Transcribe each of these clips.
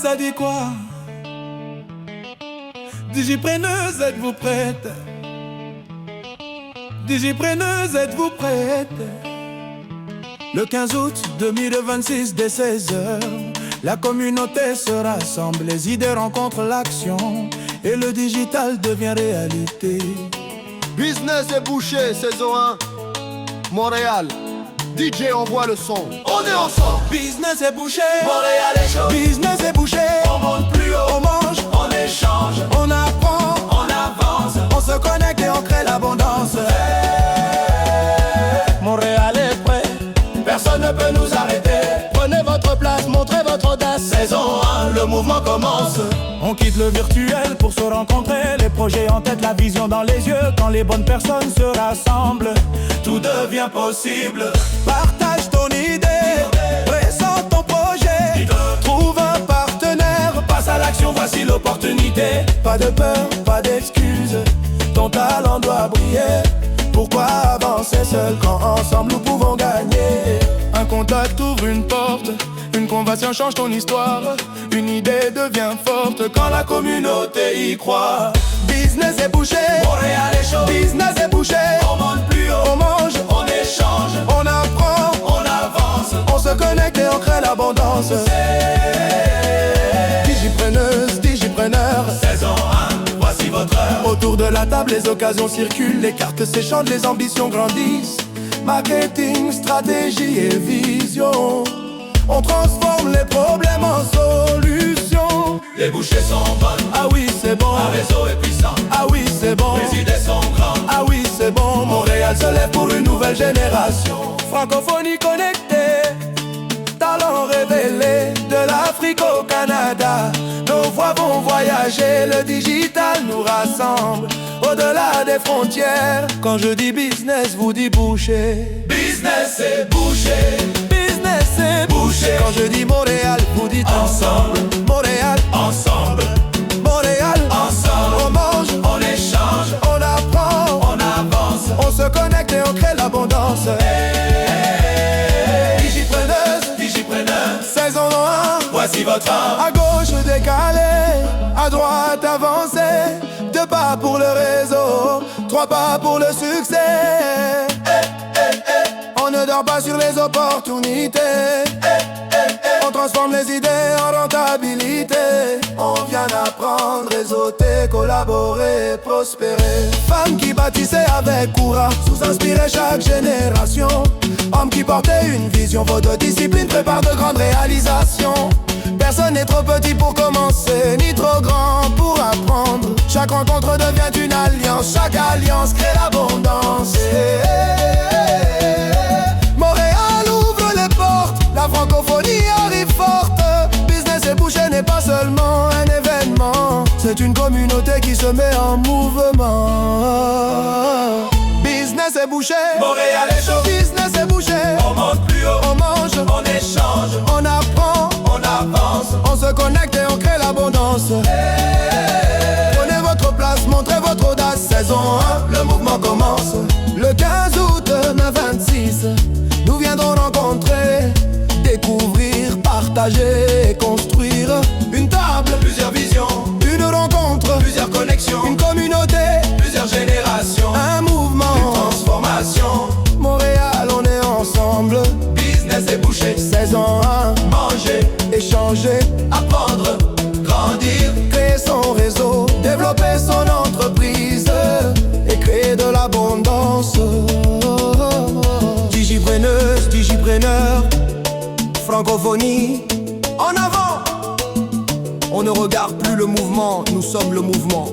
ça dit quoi? Digipreneuse, êtes-vous prête? Digipreneuse, êtes-vous prête? Le 15 août 2026 dès 16h, la communauté se rassemble, les idées rencontrent l'action et le digital devient réalité. Business et boucher, saison 1, Montréal. DJ envoie le son. On est ensemble. Business et bouché, Montréal est chaud. business et bouché. On monte plus haut, On mange, on échange, on apprend, on avance. on se connecte et on crée l'abondance. Montréal est prêt, Personne ne peut nous arrêter. prenez votre place, montrez votre audace. Saison 1, le mouvement commence. On quitte le virtuel pour se rencontrer, les projets en tête, la vision dans les yeux. Quand les bonnes personnes se rassemblent, Tout devient possible. partage ton idée, présente ton projet, trouve un partenaire. Passe à l'action, voici l'opportunité. Pas de peur, pas d'excuses, ton talent doit briller. Pourquoi avancer seul quand ensemble nous pouvons gagner? Un contact ouvre une porte, une conversation change ton histoire. Une idée devient forte quand la communauté y croit. Business est bouché, Montréal est chaud. business est bouché. On monte plus haut, On mange, on échange, on apprend, on avance. on se connecte et on crée l'abondance. Digipreneuse, digipreneur, Saison 1, voici votre heure. autour de la table, les occasions circulent, les cartes s'échangent, les ambitions grandissent. Marketing, stratégie et vision, on transforme les problèmes en solutions. Les bouchées sont bonnes, Ah oui, c'est bon. un réseau est puissant. Ah oui, c'est bon. Les idées sont grandes. Ah oui, c'est bon. Montréal se lève pour une nouvelle génération. Francophonie connectée, talent révélé, de l'Afrique au Canada. Nos voix vont voyager, le digital nous rassemble au-delà des frontières. Quand je dis business, vous dites boucher. Business et bouché. Business c'est boucher. Quand je dis Montréal, vous dites Ensemble. Montréal, Ensemble, Montréal. ensemble, On mange, on échange, on apprend, on avance. on se connecte et on crée l'abondance. Digipreneuse, Digipreneur, saison 1. voici votre heure. À gauche décalé, à droite avancé. 2 pas pour le réseau, 3 pas pour le succès. On ne dort pas sur les opportunités. On transforme les idées en rentabilité. On vient d'apprendre, réseauter, collaborer, prospérer. Femmes qui bâtissaient avec courage, sous-inspiraient chaque génération. Hommes qui portaient une vision, votre discipline prépare de grandes réalisations. Personne n'est trop petit pour commencer, ni trop grand pour apprendre. Chaque rencontre devient une alliance, chaque alliance crée l'abondance. Montréal ouvre les portes, la francophonie arrive forte. Business et boucher n'est pas seulement un événement, c'est une communauté qui se met en mouvement. Business et boucher, Montréal est chaud. business et boucher. On monte plus haut, On mange, on échange, on apprend, on avance. on se connecte et on crée l'abondance. Prenez votre place, montrez votre audace. Saison 1, le mouvement commence. Le 15 août 2026, nous viendrons rencontrer, découvrir, partager et construire une table, Plusieurs visions, une rencontre, plusieurs connexions, une communauté, plusieurs générations, un mouvement. transformation. Montréal, on est ensemble. Business et bouché, Saison 1, manger, échanger, apprendre, grandir. créer son réseau, développer son entreprise et créer de l'abondance. Digipreneuse, digipreneur, francophonie, en avant. On ne regarde plus le mouvement, nous sommes le mouvement.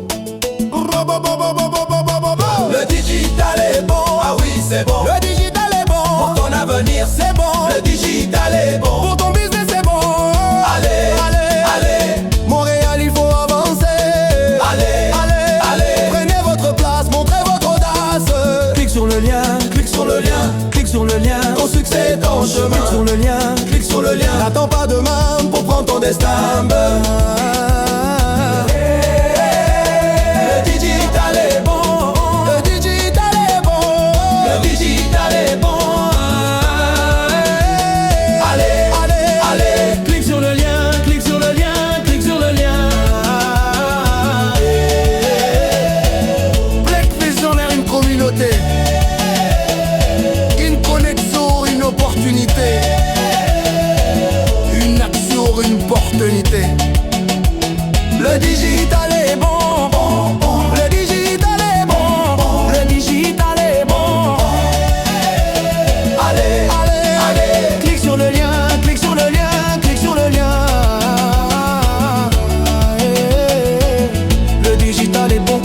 Le digital est bon, ah oui c'est bon. Le digital est bon, Pour ton avenir c'est bon. Le digital est bon. Pour ton business c'est bon. Allez, allez, allez, Montréal, il faut avancer. allez, Allez, allez. prenez votre place, montrez votre audace. Clique sur le lien, Clique sur le lien, clique sur le lien. ton succès est en Clique sur chemin. le lien, Clique sur le lien, n'attends pas demain pour prendre ton destin. le digital est bon. Le digital est bon. Le digital est bon. Allez, Allez, allez. clique sur le lien, clique sur le lien, clique digital est bon.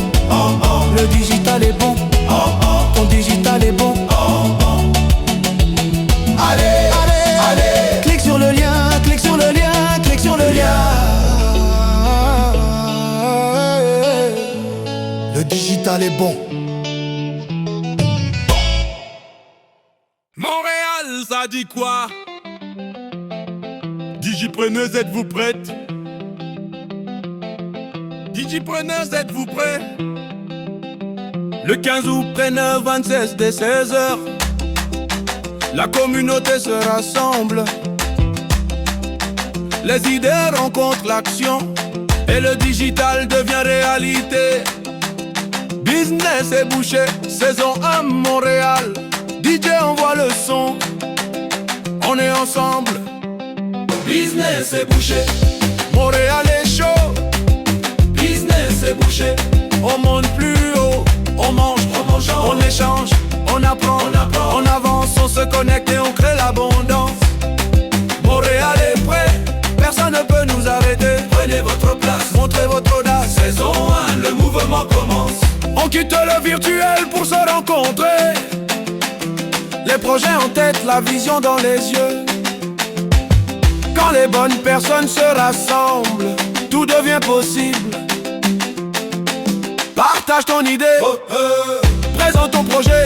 Le digital est bon. Ton digital est bon. Allez, allez, allez. Clique sur le lien, clique sur le lien, clique sur le lien. Le digital est bon. Montréal, ça dit quoi? Digipreneuse, êtes-vous prête? Digipreneuse, êtes-vous prêts? Le 15 août, près 9-26 dès 16h, la communauté se rassemble. Les idées rencontrent l'action et le digital devient réalité. Business et bouché, saison 1 Montréal. DJ envoie le son, on est ensemble. Business et bouché. Montréal est chaud. Business et bouché. On monte plus haut, on mange, on échange, on apprend, on avance, on se connecte et on crée l'abondance. Montréal est prêt, personne ne peut nous arrêter. Prenez votre place, Montrez votre audace. saison 1, le mouvement commence. On quitte le virtuel pour se rencontrer. Les projets en tête, la vision dans les yeux. Quand les bonnes personnes se rassemblent, tout devient possible. Partage ton idée, présente ton projet,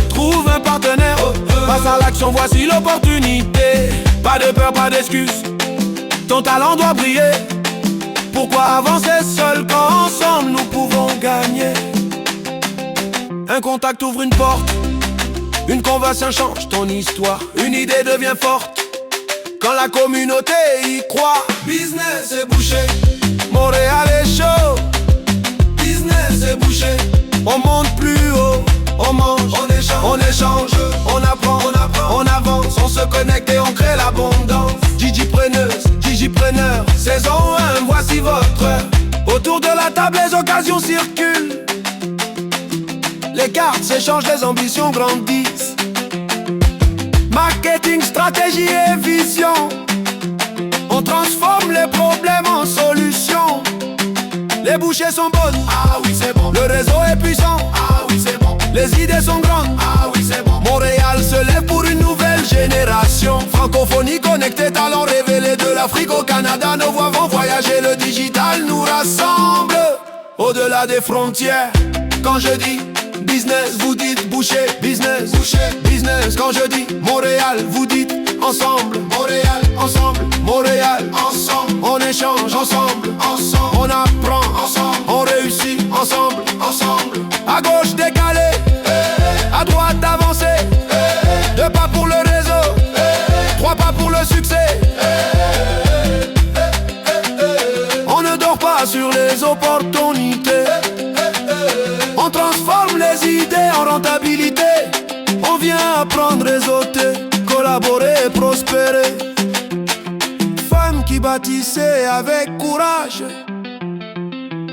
trouve un partenaire, passe à l'action, voici l'opportunité. Pas de peur, pas d'excuse, ton talent doit briller. Pourquoi avancer seul quand ensemble nous pouvons gagner? Un contact ouvre une porte, une conversation change ton histoire. Une idée devient forte quand la communauté y croit. Business et bouché. Montréal est chaud. Business et bouché. On monte plus haut, on mange, on échange, on apprend, on avance, on se connecte et on crée l'abondance. Digipreneur, saison 1, voici votre heure. Autour de la table, les occasions circulent. Les cartes s'échangent, les ambitions grandissent. Marketing, stratégie et vision. On transforme les problèmes en solutions. Les bouchées sont bonnes, Ah oui, c'est bon. le réseau est puissant, Ah oui, c'est bon. les idées sont grandes. Ah oui, c'est bon. Montréal se lève pour une nouvelle génération. Francophonie connectée, talent révélé de l'Afrique au Canada. Nos voix vont voyager, le digital nous rassemble au-delà des frontières. Quand je dis business, vous dites boucher. Business, business. Quand je dis Montréal, vous dites ensemble. Montréal, Ensemble, Montréal. ensemble, On échange ensemble. ensemble, On apprend ensemble, on réussit ensemble. ensemble. À gauche décalé, à droite avancé. 2 pas pour le réseau, 3 pas pour le succès. On ne dort pas sur les opportunités. On transforme les idées en rentabilité. On vient apprendre, réseauter, collaborer et prospérer. Femmes qui bâtissez avec courage,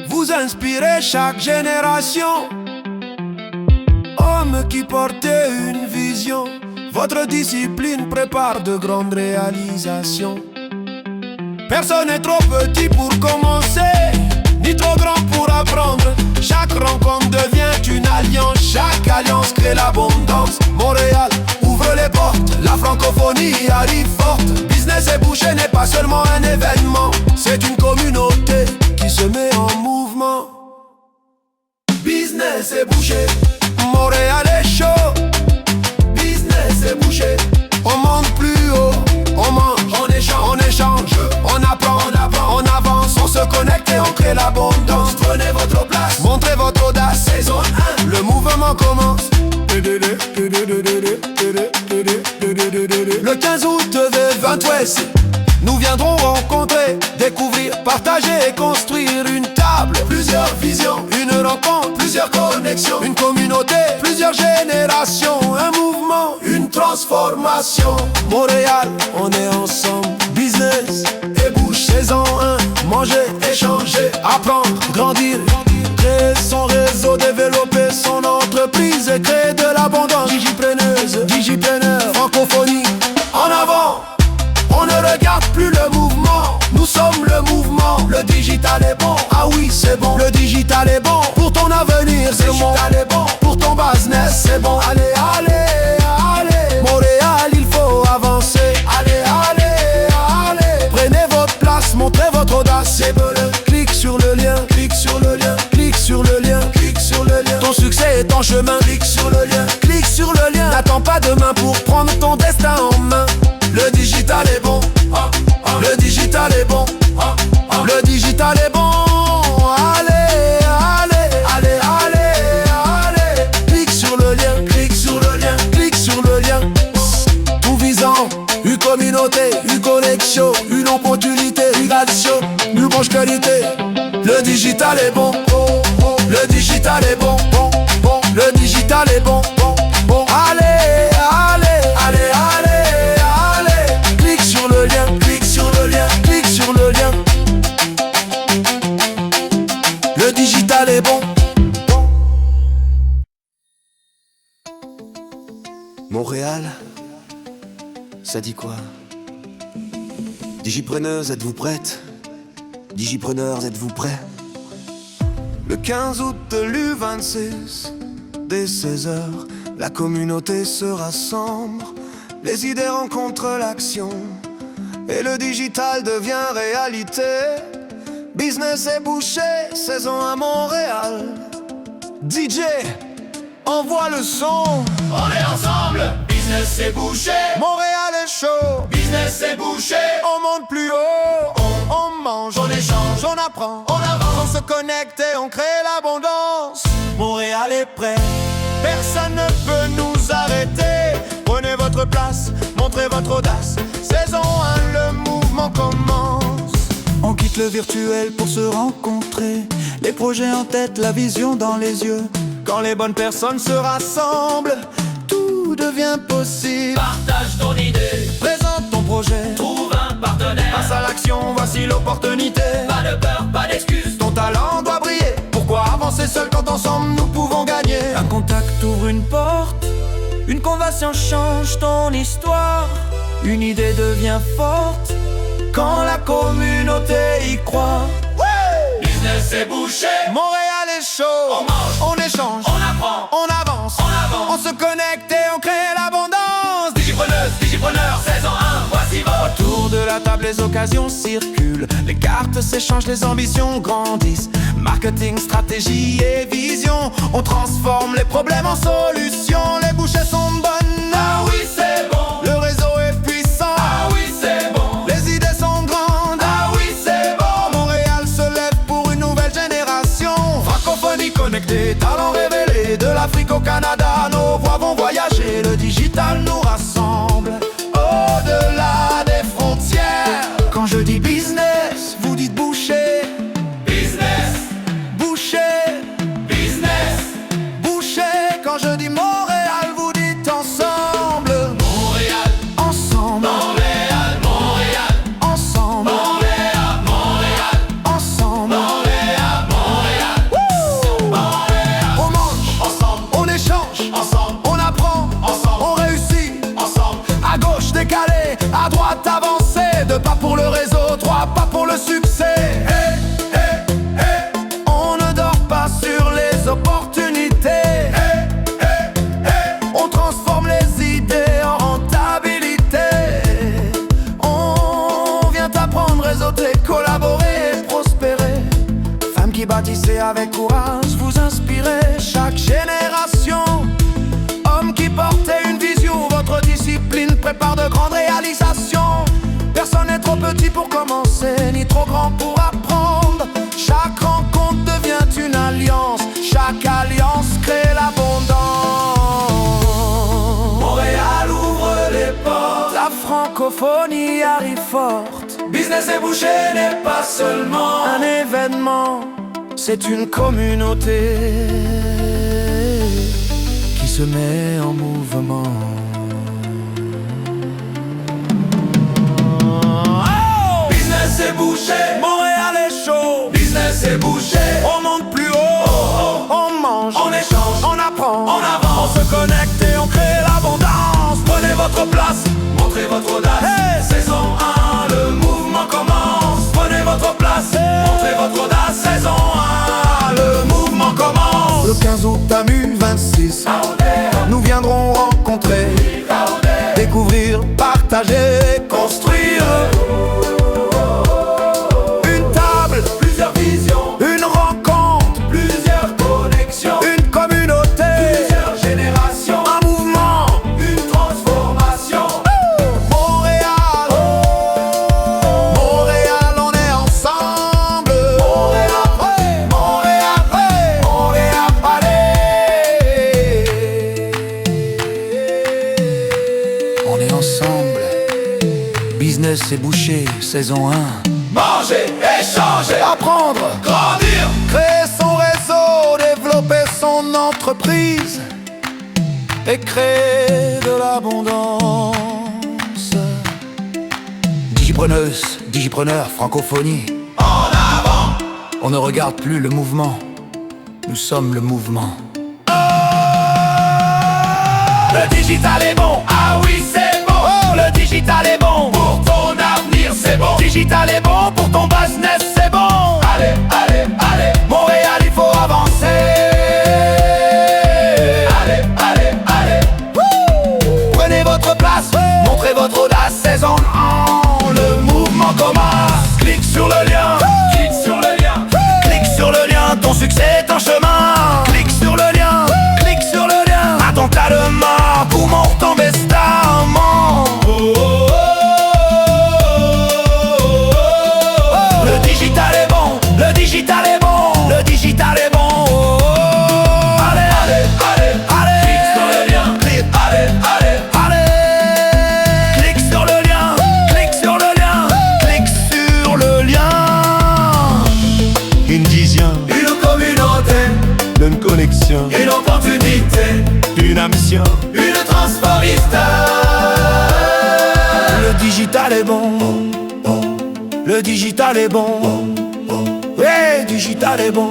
vous inspirez chaque génération. Hommes qui portez une vision, votre discipline prépare de grandes réalisations. Personne n'est trop petit pour commencer, ni trop grand pour apprendre. Chaque rencontre devient une alliance, chaque alliance crée l'abondance. Montréal ouvre les portes, la francophonie arrive forte. Business et bouché n'est pas seulement un événement, c'est une communauté qui se met en mouvement. Business et bouché. Montréal est chaud. Business et bouché. On monte plus haut, on mange, on échange, on apprend, on avance, on se connecte et on crée l'abondance. Prenez votre place, Montrez votre audace, saison 1. le mouvement commence. Le 15 août de 28, nous viendrons rencontrer, découvrir, partager et construire une table. Plusieurs visions, Une rencontre, plusieurs connexions, une communauté, plusieurs générations, un mouvement, une transformation. Montréal, on est ensemble. Business et bouche, saison 1. Manger, échanger, apprendre, grandir, créer son réseau, développer son entreprise et créer de l'abondance. Digipreneur, francophonie, en avant. On ne regarde plus le mouvement, nous sommes le mouvement. Le digital est bon. Ah oui, c'est bon, le digital digital est bon pour ton avenir, c'est bon. Digital est bon Pour ton business, c'est bon. Allez, allez, allez. Montréal, il faut avancer. Allez, allez, allez. Prenez votre place, montrez votre audace. C'est bleu. Clique sur le lien, Clique sur le lien. clique sur le lien. Clique sur le lien. Ton succès est en chemin. Clique sur le lien. Clique sur le lien. N'attends pas demain pour prendre ton destin en main. Le digital est bon. Le digital est bon. Le digital est bon. Allez, allez, Allez, allez, allez. clique sur le lien, Clique sur le lien. clique sur le lien. Tout visant, une communauté, une connexion, une opportunité, une action, une bonne qualité. Le digital est bon. Le digital est bon. Le digital est bon. Allez, allez, Allez, allez, allez. clique sur le lien, Clique sur le lien. clique sur le lien. Le digital est bon. Montréal, ça dit quoi? Digipreneurs, êtes-vous prêtes? Digipreneurs, êtes-vous prêts? Le 15 août de l'U26, dès 16h, la communauté se rassemble. Les idées rencontrent l'action et le digital devient réalité. Business et bouché, saison à Montréal. DJ, envoie le son. On est ensemble, business et bouché. Montréal est chaud, Business et bouché. on monte plus haut. On mange, On échange, on apprend, on avance. on se connecte et on crée l'abondance. Montréal est prêt. Personne ne peut nous arrêter. Prenez votre place, montrez votre audace. Saison 1, le mouvement commence. On quitte le virtuel pour se rencontrer. Les projets en tête, la vision dans les yeux. Quand les bonnes personnes se rassemblent, tout devient possible. Partage ton idée, Présente ton projet, trouve un partenaire. passe à l'action, voici l'opportunité. Pas de peur, pas d'excuse. Ton talent doit briller. Pourquoi avancer seul quand ensemble nous pouvons gagner? Un contact ouvre une porte. Une conversation change ton histoire. Une idée devient forte quand la communauté y croit. Business et bouché. Montréal est chaud, On mange, on échange, on apprend, on avance, on avance. on se connecte et on crée l'abondance. Digipreneuse, digipreneur, saison 1, voici votre. Autour de la table, les occasions circulent. Les cartes s'échangent, les ambitions grandissent. Marketing, stratégie et vision. On transforme les problèmes en solutions. Les bouchées sont bonnes. Ah oui, c'est bon. Le réseau est puissant. Ah oui, c'est bon. Les idées sont grandes. Ah oui, c'est bon. Montréal se lève pour une nouvelle génération. Francophonie connectée, talent révélé. De l'Afrique au Canada, nos voix vont voyager. Le digital nous rassemble au-delà des frontières. Quand je dis business, vous dites boucher. Business, Boucher, business. boucher. Quand je dis Montréal, vous dites ensemble. Montréal, Ensemble, Montréal, Montréal. ensemble, Montréal, Montréal, ensemble. Montréal, Montréal. On mange, Ensemble, on échange, ensemble, on apprend, Ensemble. on réussit. ensemble. À gauche décalé, à droite avancé. 2 pas pour le réseau, 3 pas pour le succès. Hey, hey, hey. On ne dort pas sur les opportunités. Hey, hey, hey. On transforme les idées en rentabilité. On vient apprendre, réseauter, collaborer et prospérer. Femmes qui bâtissez avec courage, vous inspirez chaque génération. Hommes qui portaient une vision, votre discipline prépare de grandes réalisations. Personne n'est trop petit pour commencer, ni trop grand pour apprendre. Chaque rencontre devient une alliance, chaque alliance crée l'abondance. Montréal ouvre les portes. La francophonie arrive forte. Business et bouché n'est pas seulement Un événement, c'est une communauté qui se met en mouvement. business et bouché. Montréal est chaud, Business et bouché. on monte plus haut. On mange, On échange, on apprend, on avance. on se connecte et on crée l'abondance. Prenez votre place, montrez votre audace. Hey. Saison 1, le mouvement commence. Prenez votre place, montrez votre audace. Saison 1, le et boucher, saison 1. Manger, échanger, Apprendre, grandir, créer son réseau, développer son entreprise et créer de l'abondance. Digipreneuse, digipreneur, francophonie. en avant. On ne regarde plus le mouvement, nous sommes le mouvement. Le digital est bon, ah oui c'est bon. Le digital est bon, pour ton avenir c'est bon. Digital est bon, pour ton business c'est bon. Allez, allez, allez, Montréal il faut avancer. Allez, allez, allez. Prenez votre place, montrez votre audace, saison 1. Le mouvement commence. Clique sur le lien, clique sur le lien. Clique sur le lien, ton succès est en chemin. Clique sur le lien, clique sur le lien. Attends t'as le mort, poumon retombe estamment. Le digital est bon, le digital est bon, le digital est bon. Allez, Allez, allez, allez, clique sur le lien. clique, Allez, allez, allez. Clique sur le lien, clique sur le lien, clique sur le lien. Une vision, une communauté, une connexion, une opportunité, une mission. une transformista. Le digital est bon, le digital est bon, ouais, digital est bon.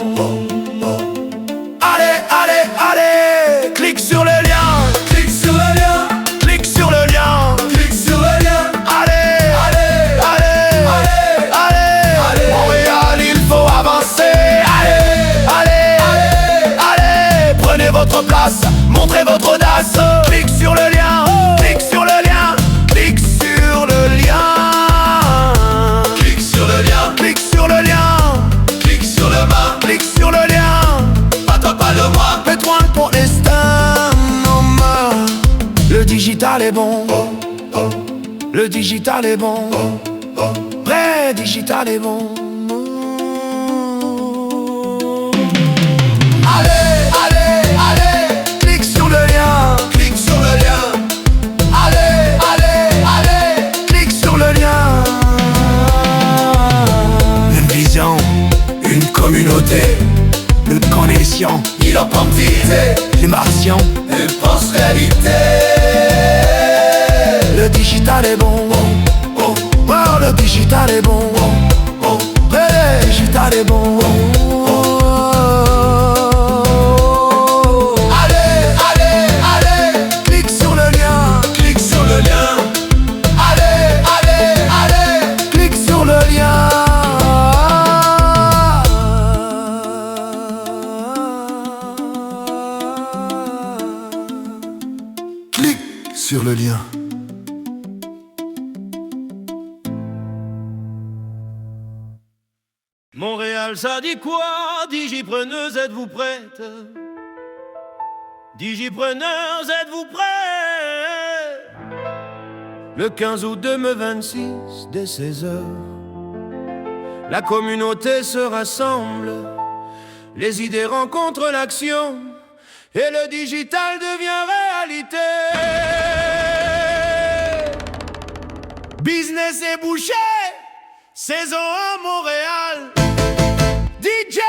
Allez, allez, allez, clique sur le lien, Clique sur le lien, clique sur le lien. clique sur le lien. Allez, Allez, allez, allez, allez, allez. Montréal, il faut avancer. Allez, allez, allez, prenez votre place, montrez votre audace. Clique sur le lien, clique sur le lien, clique sur le lien. Clique sur le lien, Clique sur le lien, clique sur le bas. clique sur le lien. Pas toi, pas le moi. Fais-toi pour l'instant, non more. Le digital est bon, le digital est bon, vrai digital est bon. Allez, allez, allez, clique sur le lien, Clique sur le lien, allez, allez, allez, clique sur le lien. Une vision, une communauté, une connexion, une opportunité, les martiens. une pense réalité. Le digital est bon, oh, le digital est bon, le digital est bon. Allez, allez, allez, clique sur le lien, Clique sur le lien, allez, allez, allez, clique sur le lien. Clique sur le lien. Montréal, ça dit quoi? Digipreneuse, êtes-vous prête? Digipreneurs, êtes-vous prêts? Le 15 août 2026, dès 16h, la communauté se rassemble. Les idées rencontrent l'action et le digital devient réalité. Business et boucher, saison 1 Montréal. DJ,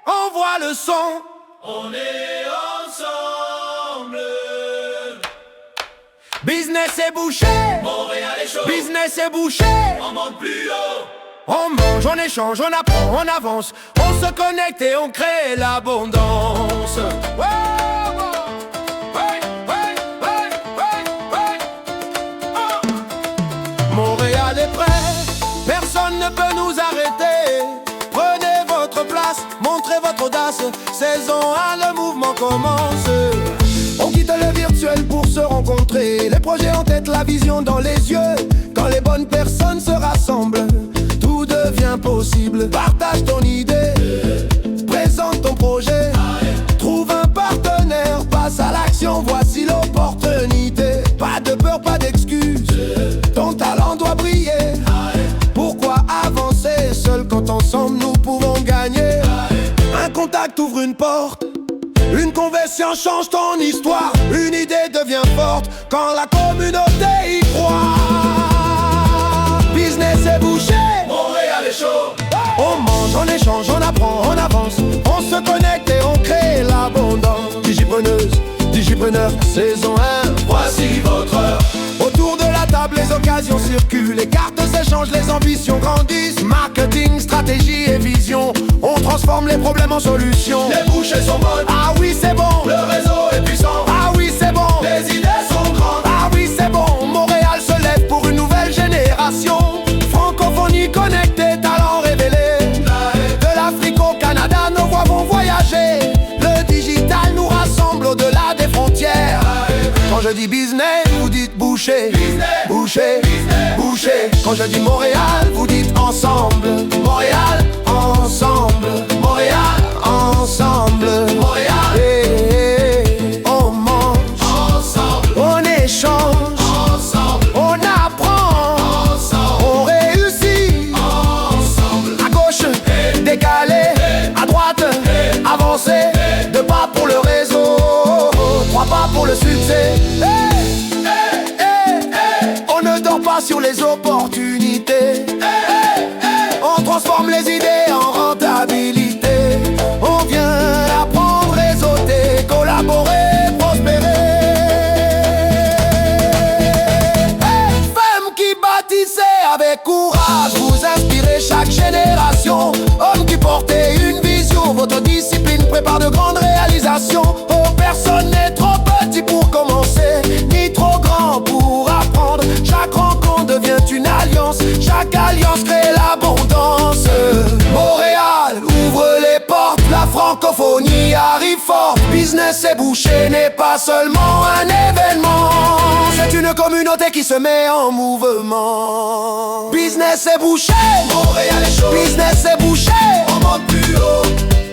envoie le son. on est ensemble. Business et boucher, Montréal est chaud, business et boucher. on monte plus haut. On mange, on échange, on apprend, on avance. On se connecte et on crée l'abondance. Ouais, ouais, ouais, ouais, ouais, ouais. Oh. Montréal est prêt, personne ne peut nous arrêter. Prenez votre place, montrez votre audace. Saison 1, le mouvement commence. On quitte le virtuel pour se rencontrer. Les projets en tête, la vision dans les yeux. Quand les bonnes personnes se rassemblent, tout devient possible. Partage ton idée, présente ton projet. Trouve un partenaire, passe à l'action, voici l'opportunité. Pas de peur, pas d'excuses, ton talent doit briller. Pourquoi avancer seul quand ensemble nous pouvons gagner? Un contact ouvre une porte, une conversion change ton histoire. Une idée devient forte quand la communauté y croit. on échange, on apprend, on avance. On se connecte et on crée l'abondance. Digipreneur, saison 1. Voici votre heure. Autour de la table, les occasions circulent. Les cartes s'échangent, les ambitions grandissent. Marketing, stratégie et vision. On transforme les problèmes en solutions. Les bouchées sont bonnes. Ah oui, c'est bon. Le réseau est puissant. Ah oui, c'est bon. Les idées sont grandes. Ah oui, c'est bon. Montréal se lève pour une nouvelle génération. Francophonie connectée, talent révélé. De l'Afrique au Canada, nos voix vont voyager. Le digital nous rassemble au-delà des frontières. Quand je dis business, vous dites boucher. Boucher, boucher. Quand je dis Montréal, vous dites ensemble. Montréal, ensemble. Montréal, ensemble. Montréal, on mange ensemble. On échange ensemble. On apprend ensemble. On réussit ensemble. À gauche, décalé. À droite, avancer. Deux pas pour le réseau, trois pas pour le succès. On ne dort pas sur les opportunités. On transforme les idées en rentabilité. On vient apprendre, réseauter, collaborer, prospérer. Femmes qui bâtissaient avec courage, vous inspirez chaque génération. Hommes qui portaient une vision, votre discipline prépare de grandes réalisations. Oh, personne n'est trop petit pour commencer, ni trop grand pour apprendre. Chaque rencontre devient une alliance, chaque alliance crée l'abondance. Montréal ouvre les portes, la francophonie arrive fort. Business et boucher n'est pas seulement un événement, c'est une communauté qui se met en mouvement. Business et boucher, Montréal est chaud. business et boucher. On monte plus haut.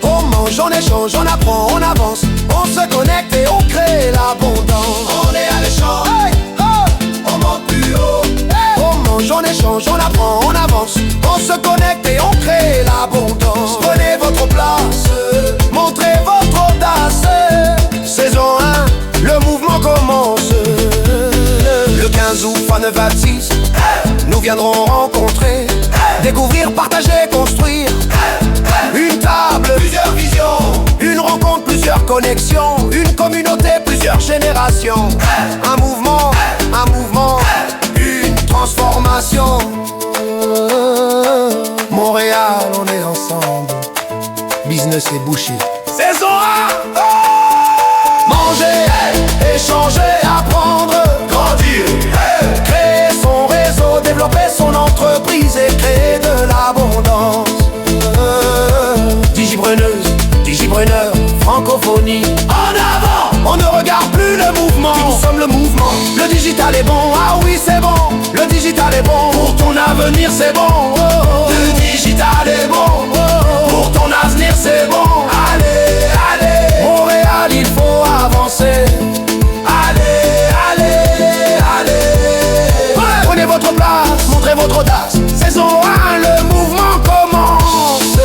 On mange, on échange, on apprend, on avance. On se connecte et on crée l'abondance. On est alléchant. Hey, oh, On monte plus haut. hey. On mange, on échange, on apprend, on avance. On se connecte et on crée l'abondance. Prenez votre place, montrez votre audace. Saison 1, le mouvement commence. Le 15 août, fin 26, nous viendrons rencontrer, découvrir, partager, construire. Une table, Plusieurs visions. une rencontre, plusieurs connexions. Une communauté, plusieurs générations. Un mouvement, une transformation. Montréal, on est ensemble. Business et boucher. Saison 1. Manger, échanger, apprendre, Grandir. créer son réseau, développer son entreprise et créer de l'abondance. Digipreneur, francophonie. En avant, on ne regarde plus le mouvement. Nous sommes le mouvement. Le digital est bon, ah oui c'est bon. Le digital est bon, pour ton avenir c'est bon. Oh, oh. Le digital est bon. Pour ton avenir c'est bon. Allez, allez. Montréal, il faut avancer. Allez, allez, allez. Prenez votre place, montrez votre audace. Saison 1, le mouvement commence.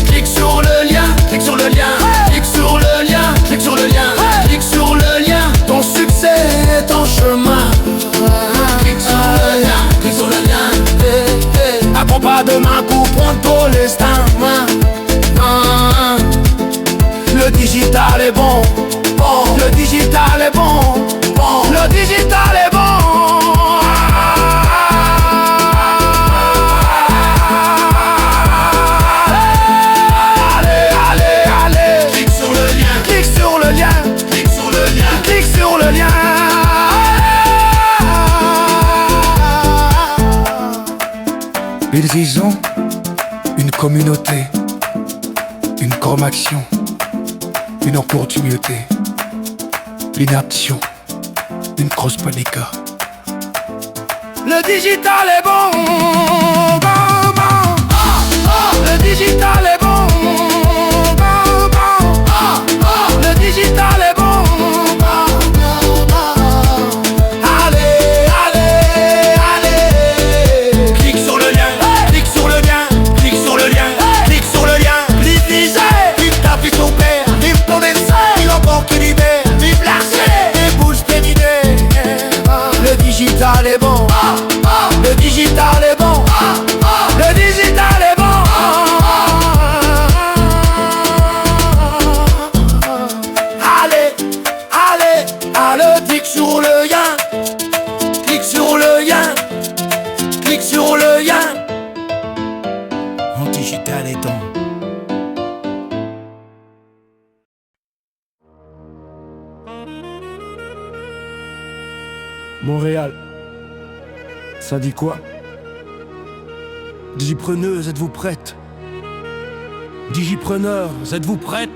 Clique sur le lien, clique sur le lien, clique sur le lien, clique sur le lien, clique sur le lien. Ton succès est en chemin. Clique sur le lien, clique sur le lien. À prends pas de main pour prendre ton destin. Le digital est bon, le digital est bon, le digital est bon. Allez, allez, allez. Clique sur le lien, Clique sur le lien, clique sur le lien. clique sur le lien. Ils ont une communauté, une chromaction, une opportunité, l'inaction, une cross-panica. Le digital est bon, bon, bon. Le digital est bon, bon, bon. Le digital est bon, bon, bon. Allez, allez, allez. Clique sur le lien, clique sur le lien, clique sur le lien, clique sur le lien. Vive Niger, vive ta vie ton père, vive ton essai, vive l'emporte qui libère, vive l'archer, et bouge tes idées. Le digital est bon, le digital est bon, le digital Montréal, ça dit quoi? Digipreneuse, êtes-vous prête? Digipreneurs, êtes-vous prêtes?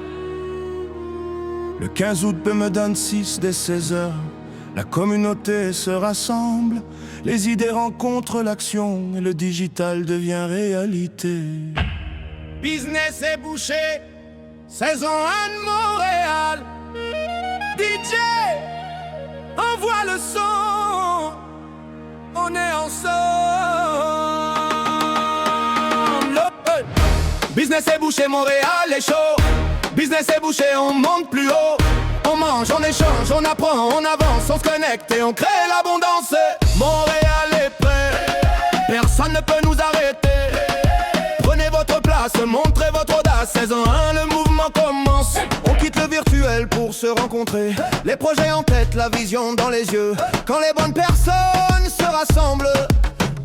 Le 15 août, me donne 6 dès 16h. La communauté se rassemble, les idées rencontrent l'action et le digital devient réalité. Business est bouché, saison 1 de Montréal. DJ, envoie le son, on est ensemble. Business est bouché, Montréal est chaud. Business est bouché, on monte plus haut. On mange, on échange, on apprend, on avance, on se connecte et on crée l'abondance. Montréal est prêt, personne ne peut nous arrêter. Prenez votre place, montrez votre audace. Saison 1, le mouvement commence. On quitte le virtuel pour se rencontrer. Les projets en tête, la vision dans les yeux. Quand les bonnes personnes se rassemblent,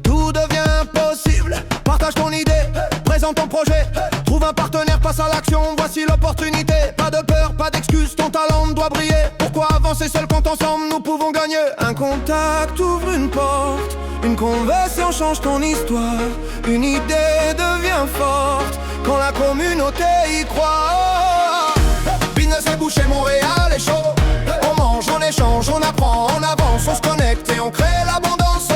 tout devient possible. Partage ton idée, présente ton projet. Trouve un partenaire, passe à l'action, voici l'opportunité. Pas de peur, pas d'excuses, ton talent doit briller. Pourquoi avancer seul quand ensemble nous pouvons gagner? Un contact ouvre une porte, une conversion change ton histoire. Une idée devient forte quand la communauté y croit. Business est bouché, Montréal est chaud. On mange, on échange, on apprend, on avance, on se connecte et on crée l'abondance.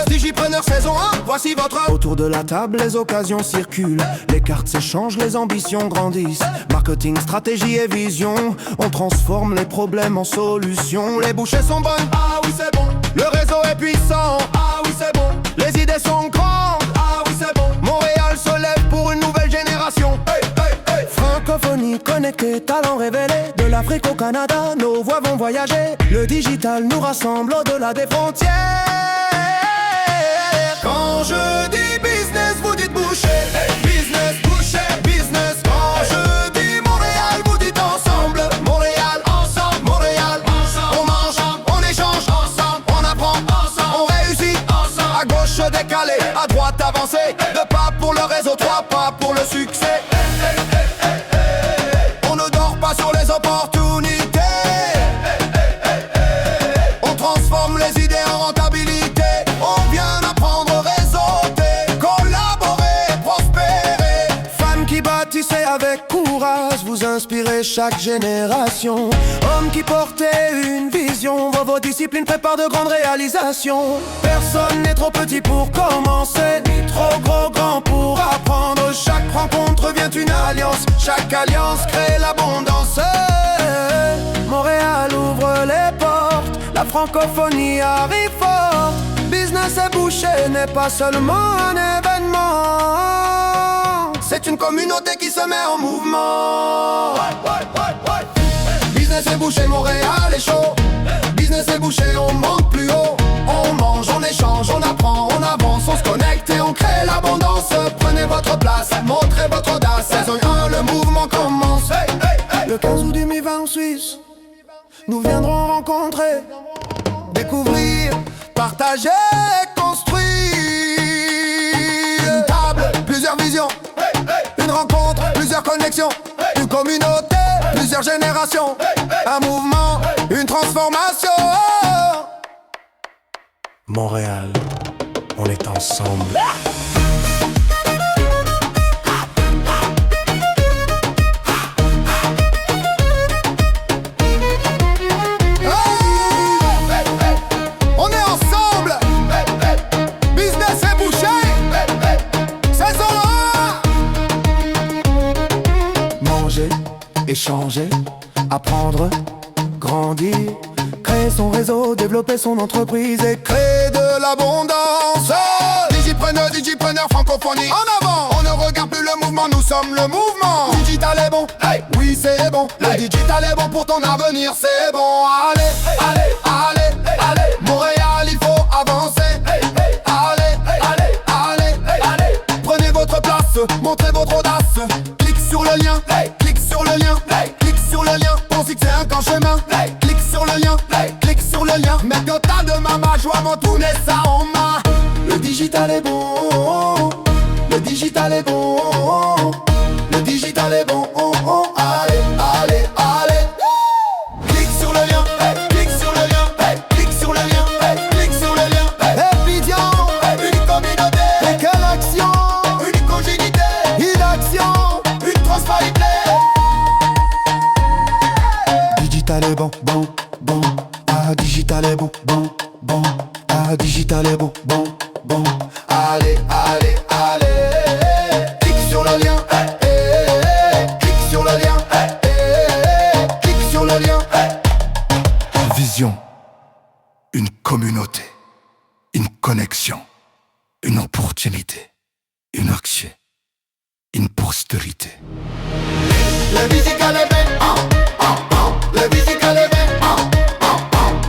Digipreneur saison 1, voici votre... Autour de la table, les occasions circulent. Les cartes s'échangent, les ambitions grandissent. Marketing, stratégie et vision. On transforme les problèmes en solutions. Les bouchées sont bonnes, ah oui c'est bon. Le réseau est puissant, ah oui c'est bon. Les idées sont grandes, ah oui c'est bon. Montréal se lève pour une nouvelle génération. Hey, hey, hey. Francophonie connectée, talent révélé. De l'Afrique au Canada, nos voix vont voyager. Le digital nous rassemble au-delà des frontières. Quand je dis business, vous dites boucher. Hey, business, boucher, business. Quand je dis Montréal, vous dites ensemble. Montréal, ensemble, Montréal, ensemble. On mange, on échange, ensemble. On apprend, ensemble. On réussit, ensemble. À gauche décalé, à droite avancé. 2 pas pour le réseau, 3 pas pour le succès. On ne dort pas sur les opportunités. On transforme les idées en rentabilité. On vient apprendre, réseauter, collaborer, prospérer. Femmes qui bâtissaient avec courage, vous inspirez chaque génération. Hommes qui portaient une vision, vos disciplines préparent de grandes réalisations. Personne n'est trop petit pour commencer, ni trop grand pour apprendre. Chaque rencontre vient une alliance, chaque alliance crée l'abondance. Montréal ouvre les portes, la francophonie arrive fort. Business et bouché n'est pas seulement un événement, c'est une communauté qui se met en mouvement. Business et bouché, Montréal est chaud. Business et bouché, on monte plus haut. On mange, on échange, on apprend, on avance, on se connecte et on crée l'abondance. Prenez votre place, montrez votre audace. Saison 1, le mouvement commence. Hey, hey, hey. Le 15 août 2020 en Suisse, nous viendrons rencontrer, découvrir, partager, construire. Une table, plusieurs visions. Une rencontre, plusieurs connexions. Une communauté, plusieurs générations. Un mouvement, une transformation. Montréal, on est ensemble. On est ensemble. Business est bouché. Saison 1. Manger, échanger, apprendre, grandir. Créer son réseau, développer son entreprise et créer de l'abondance. Digipreneur, francophonie, en avant. On ne regarde plus le mouvement, nous sommes le mouvement. Digital est bon, hey, oui c'est bon. Le digital est bon pour ton avenir, c'est bon. Allez, Montréal, il faut avancer. Allez, prenez votre place, montrez votre audace. Clique sur le lien, clique sur le lien, clique sur le lien. Pensez que c'est un grand chemin. Clique sur le lien, clique sur le lien. Mets total de ma joie, mon tout naît ça en main. Le digital est bon, le digital est bon, le digital est bon. Allez. Clique sur le lien, clique sur le lien, clique sur le lien. digital est bon, bon, bon. Ah, digital est bon, bon, bon. Ah, digital est bon, bon, bon. Allez, allez, allez. Clique sur le lien. Clique sur le lien. Clique sur le lien. Vision, une communauté, une connexion, une opportunité, une action, une postérité. Le digital est bien, le digital est bien,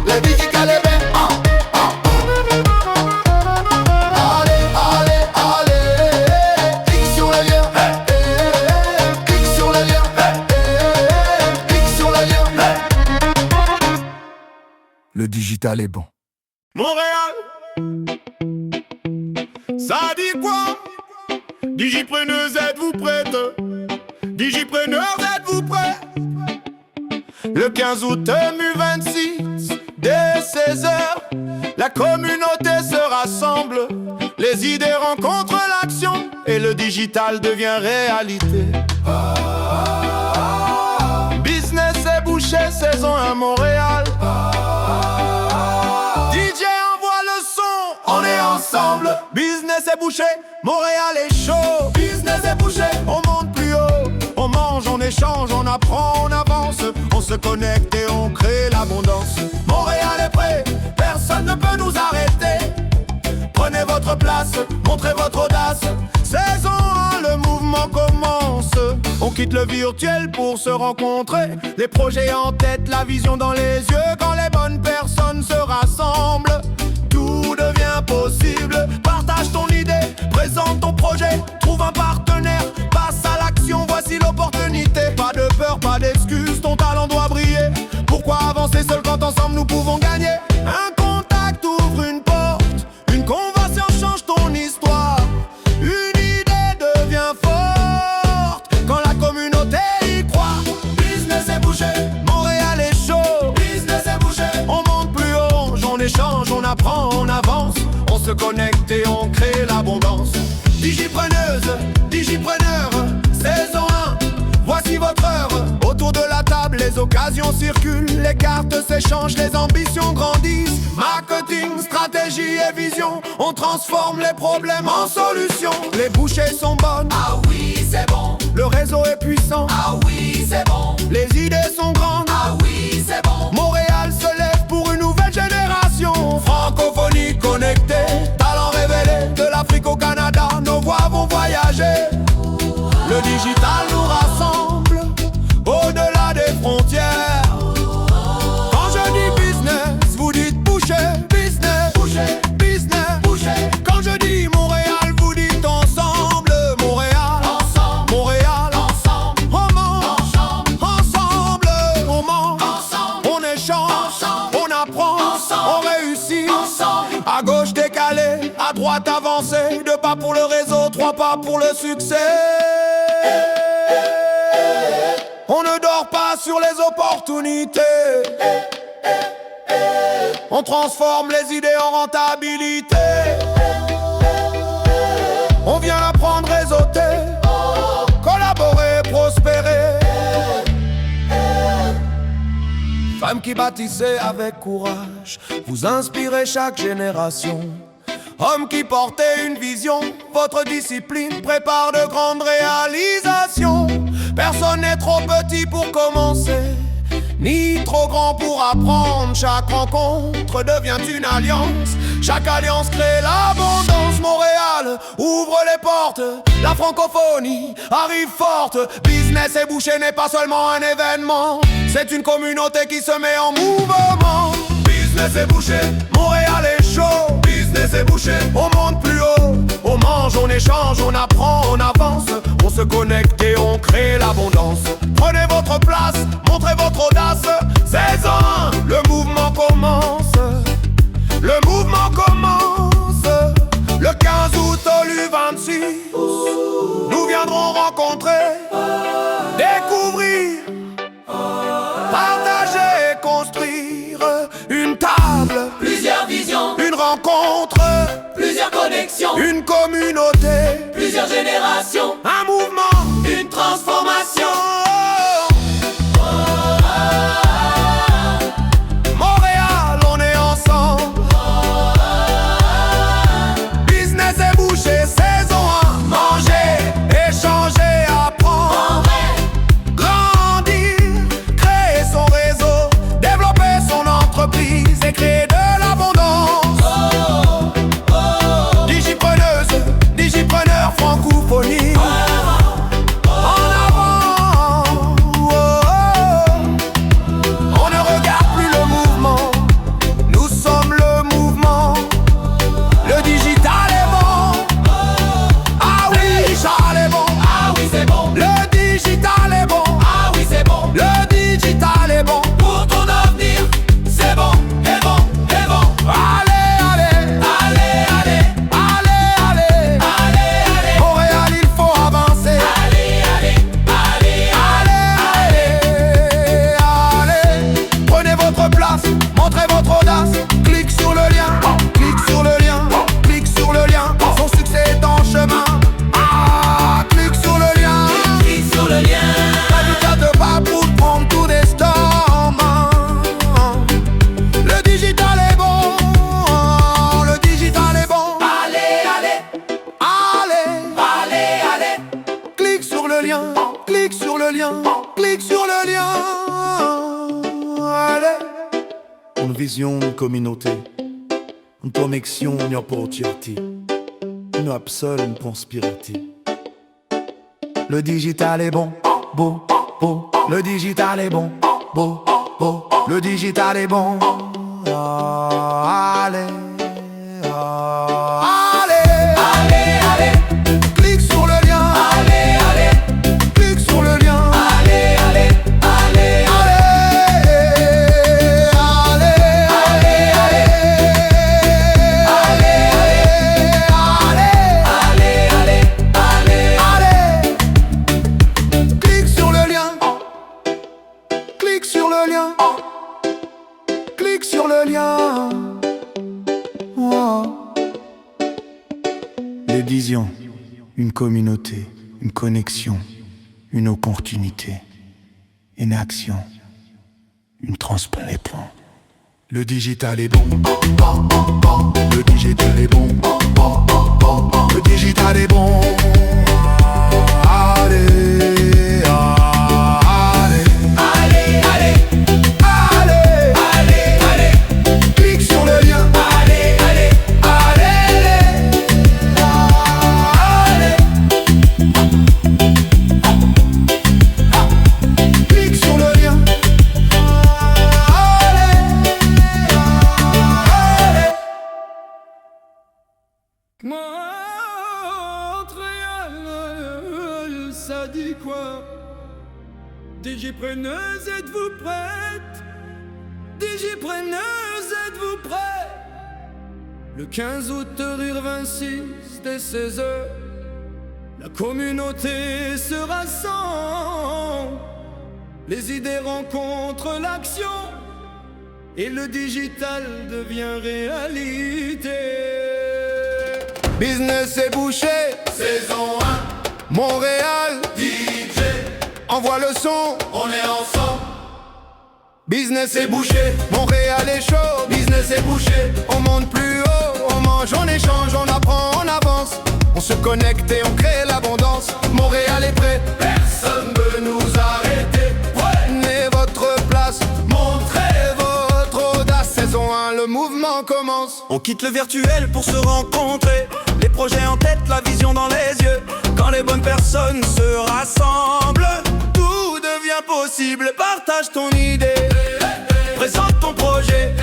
le digital est bien. Allez, allez, allez. Clique sur le lien. Clique sur le lien. Clique sur le lien. Le digital est bon. Montréal, ça dit quoi? Digipreneuse, êtes-vous prête? Digipreneurs, êtes-vous prêts? Le 15 août 2026, dès 16h, la communauté se rassemble. Les idées rencontrent l'action et le digital devient réalité. Business et bouché, saison 1 Montréal. DJ envoie le son, on est ensemble. Business et bouché, Montréal est chaud. Business et bouché, on monte plus haut. On mange, on échange, on apprend, on avance. On se connecte et on crée l'abondance. Montréal est prêt, personne ne peut nous arrêter. Prenez votre place, montrez votre audace. Saison 1, le mouvement commence. On quitte le virtuel pour se rencontrer. Les projets en tête, la vision dans les yeux. Quand les bonnes personnes se rassemblent, tout devient possible. Partage ton idée, présente ton projet. Trouve un partenaire, passe à l'action. Voici l'opportunité. Pas de peur, pas d'excuses, ton talent doit briller. Pourquoi avancer seul quand ensemble nous pouvons gagner? Un contact ouvre une porte, une conversation change ton histoire. Une idée devient forte quand la communauté y croit. Business est bouché, Montréal est chaud. Business est bouché, on monte plus haut, on échange, on apprend, on avance. On se connecte et on crée l'abondance. Digipreneuse, digipreneur, saison 1, voici votre heure. Autour de la table, les occasions circulent. Les cartes s'échangent, les ambitions grandissent. Marketing, stratégie et vision, on transforme les problèmes en solutions. Les bouchées sont bonnes, Ah oui, c'est bon. le réseau est puissant. Ah oui, c'est bon. Les idées sont grandes, Ah oui, c'est bon. Montréal se lève pour une nouvelle génération. Francophonie connectée, talent révélé. De l'Afrique au Canada, nos voix vont voyager. Le digital nous rassemble au-delà des frontières. Quand je dis business, vous dites boucher. Business, boucher, business, boucher. Quand je dis Montréal, vous dites ensemble. Montréal, ensemble. Montréal, ensemble. On mange, ensemble. On mange, ensemble. On échange, ensemble. On apprend, ensemble. On réussit, ensemble. À gauche décalé, à droite avancé. 2 pas pour le réseau, 3 pas pour le succès. On ne dort pas sur les opportunités. On transforme les idées en rentabilité. On vient apprendre, réseauter, collaborer, prospérer. Femmes qui bâtissez avec courage, vous inspirez chaque génération. Hommes qui portez une vision, votre discipline prépare de grandes réalisations. Personne n'est trop petit pour commencer, ni trop grand pour apprendre. Chaque rencontre devient une alliance. Chaque alliance crée l'abondance. Montréal ouvre les portes, la francophonie arrive forte. Business et bouché n'est pas seulement un événement, c'est une communauté qui se met en mouvement. Business et bouché, Montréal est chaud. Business et bouché, on monte plus haut. On mange, on échange, on apprend, on avance. On se connecte et on crée l'abondance. Prenez votre place, montrez votre audace. Saison 1, le mouvement commence. Le mouvement commence. Le 15 août au LU26, nous viendrons rencontrer, découvrir, partager et construire une table, Plusieurs visions, une rencontre, plusieurs connexions, une communauté, plusieurs générations, un mouvement, une transformation. oh, le lien. Radical de pas pour prendre tout destin en main. Le digital est bon, le digital est bon. Allez, allez, Allez, allez, allez. clique sur le lien, clique sur le lien, clique sur le lien. Allez. Une vision, une communauté, une connexion, une opportunité, une absolue, une conspirité. Le digital est bon, beau, beau. Le digital est bon, beau, beau. Le digital est bon. Allez, allez, Allez, allez, clique sur le lien, allez, allez, clique sur le lien. allez, allez, allez, Clique sur le lien. Clique sur le lien. Clique sur le lien. Wow. les visions, une communauté, une connexion, une opportunité, une action, une transposition. Le digital est bon, le digital est bon, le digital est bon. Allez, allez, allez, allez, allez, allez, clique sur le lien. allez, allez, Clique sur le lien. Montréal, ça dit quoi? Digipreneuse, êtes-vous prête? Digipreneuse, êtes-vous prêts? Le 15 août, rire 26, dès 16h, la communauté se rassemble. Les idées rencontrent l'action et le digital devient réalité. Business est bouché, saison 1, Montréal, DJ, envoie le son. on est ensemble. Business est bouché, Montréal est chaud. Business est bouché, On monte plus haut, on mange, on échange, on apprend, on avance. On se connecte et on crée l'abondance. Montréal est prêt, personne peut nous arrêter. prenez votre place, Montrez votre audace. Saison 1, le mouvement commence. On quitte le virtuel pour se rencontrer. Les projets en tête, la vision dans les yeux. Quand les bonnes personnes se rassemblent, tout devient possible. Partage ton idée, présente ton projet.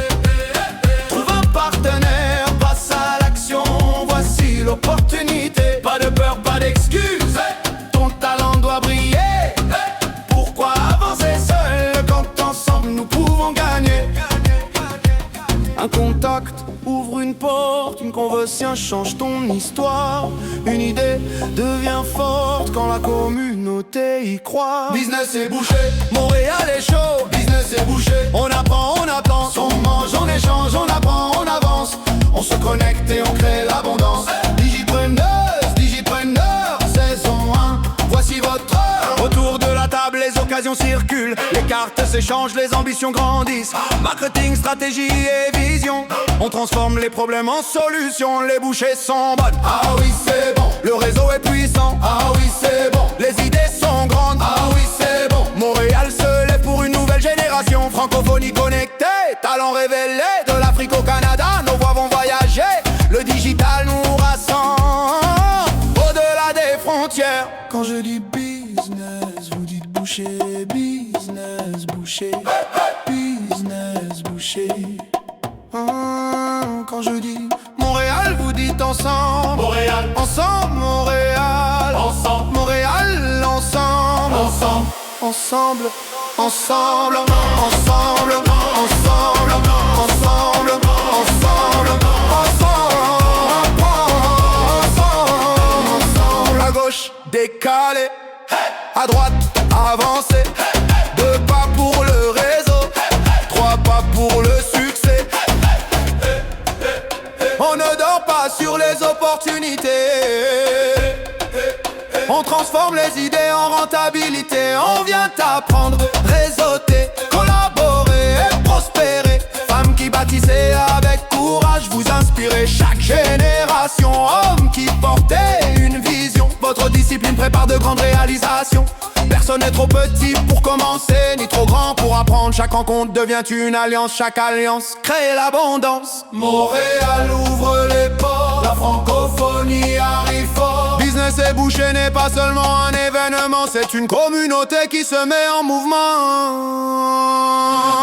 Trouve un partenaire, passe à l'action. Voici l'opportunité. Pas de peur, pas d'excuses. Ton talent doit briller. Pourquoi avancer seul quand ensemble nous pouvons gagner? Un contact ouvre une porte, une conversation change ton histoire. Une idée devient forte quand la communauté y croit. Business est bouché, Montréal est chaud, business est bouché. on apprend, on attend. On mange, on échange, on apprend, on avance. On se connecte et on crée l'abondance. Digipreneur, saison 1, voici votre heure. Autour de la table, les occasions circulent. Les cartes s'échangent, les ambitions grandissent. Marketing, stratégie et vision. On transforme les problèmes en solutions. Les bouchées sont bonnes, Ah oui, c'est bon. le réseau est puissant. Ah oui, c'est bon. Les idées sont grandes. Ah oui, c'est bon. Montréal se lève pour une nouvelle génération. Francophonie connectée, talent révélé. De l'Afrique au Canada, nos voix vont voyager. Le digital nous rassemble au-delà des frontières. Quand je dis business, vous dites boucher. Business, boucher. Business, boucher. Quand je dis Montréal, vous dites ensemble. Montréal, Ensemble, Montréal. ensemble, Montréal, ensemble. ensemble, Ensemble, ensemble, ensemble, ensemble, ensemble, ensemble, ensemble. À gauche, décalé. À droite, avancé. 2 pas pour le réseau. 3 pas pour le succès. On ne dort pas sur les opportunités. On transforme les idées en rentabilité. On vient t'apprendre, réseauter, collaborer et prospérer. Femmes qui bâtissaient avec courage, vous inspirez chaque génération. Hommes qui portaient une vision, votre discipline prépare de grandes réalisations. Personne n'est trop petit pour commencer, ni trop grand pour apprendre. Chaque rencontre devient une alliance, chaque alliance crée l'abondance. Montréal ouvre les portes, la francophonie arrive fort. Business et Boucher n'est pas seulement un événement, c'est une communauté qui se met en mouvement.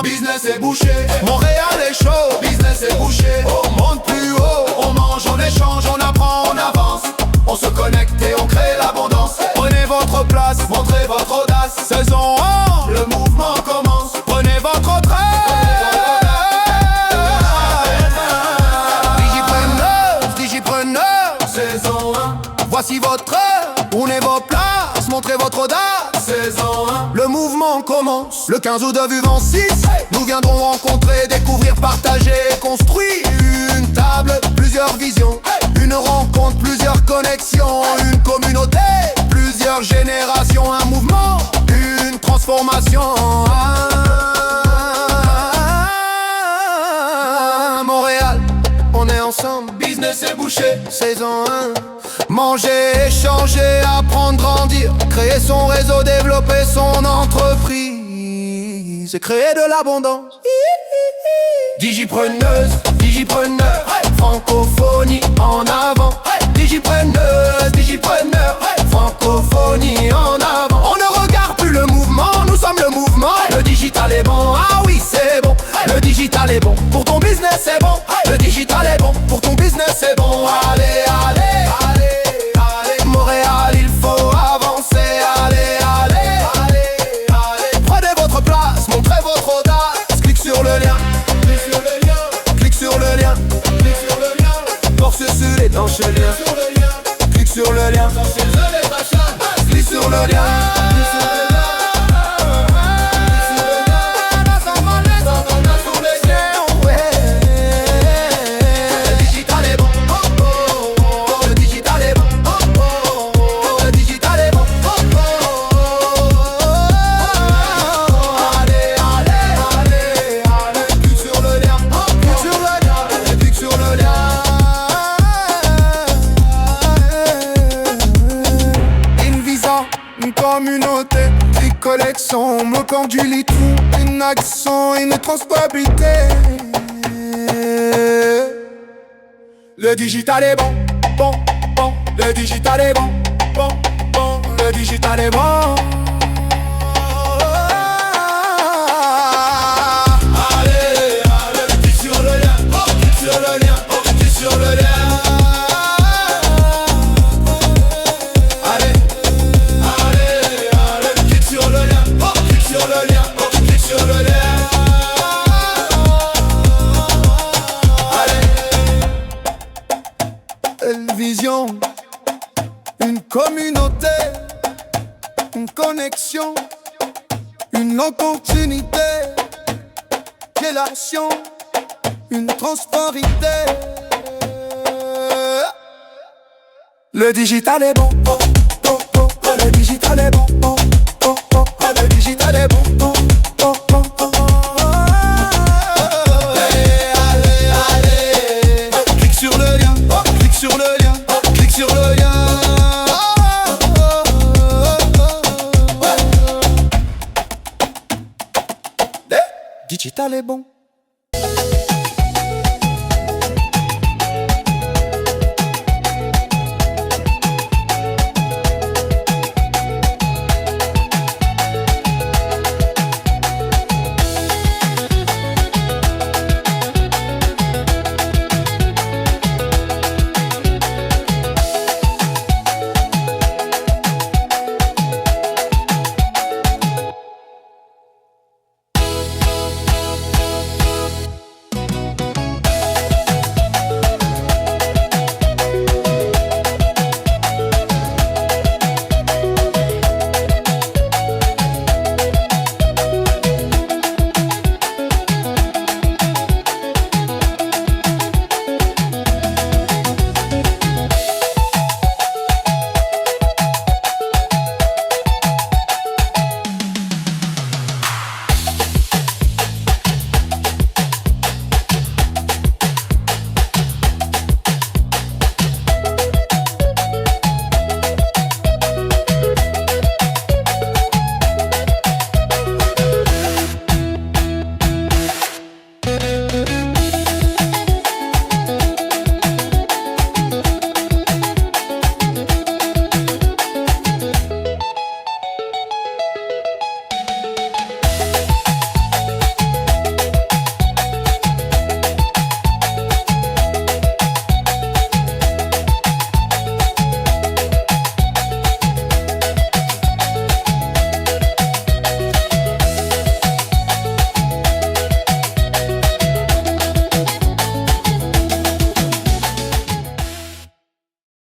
Business et Boucher, Montréal est chaud. Business et Boucher, on monte plus haut. On mange, on échange, on apprend, on avance. On se connecte et on crée l'abondance. Prenez votre place, montrez votre audace. Saison 1, le mouvement commence. Prenez votre trait. Digipreneurs, saison 1. Voici votre heure, prenez vos places, montrez votre audace. Saison 1, le mouvement commence. Le 15 août de Vivant 6, nous viendrons rencontrer, découvrir, partager, construire une table, plusieurs visions. Une rencontre, plusieurs connexions, une communauté, plusieurs générations, un mouvement, une transformation. Montréal, on est ensemble, Business et Boucher, saison 1. Manger, échanger, apprendre, grandir, créer son réseau, développer son entreprise et créer de l'abondance. Digipreneuse, digipreneur, francophonie en avant. Digipreneuse, digipreneur, francophonie en avant. On ne regarde plus le mouvement, nous sommes le mouvement. Le digital est bon, ah oui c'est bon. Le digital est bon, pour ton business c'est bon. Le digital est bon, pour ton business c'est bon. Allez, allez, allez, allez. Montréal, il faut avancer. Allez, allez, allez, allez. Prenez votre place, montrez votre audace. Clique sur le lien. Clique sur le lien, clique sur le lien. Force sur les dents, lien. Clique sur le lien, clique sur le lien. Le digital est bon, le digital est bon, le digital est bon. Allez, allez, allez, allez. Clique sur le lien, clique sur le lien, clique sur le lien. Une visa, une communauté, une collection, mon corps du litre, une action, une transparité. Le digital est bon, bon, bon. Le digital est bon, bon, bon. Le digital est bon. Allez, allez, clique sur le lien, clique sur le lien, clique sur le lien. Allez, allez, allez, clique sur le lien, clique sur le lien, clique sur le lien. Une vision, une communauté, une connexion, une opportunité, relation, une prospérité. Le digital est bon, oh, oh, oh. Le digital est bon, oh, oh, oh. Le digital est bon, oh, oh, oh, oh. Allez, allez, allez. Clique sur le lien, clique sur le lien, clique sur le lien. Digital est bon.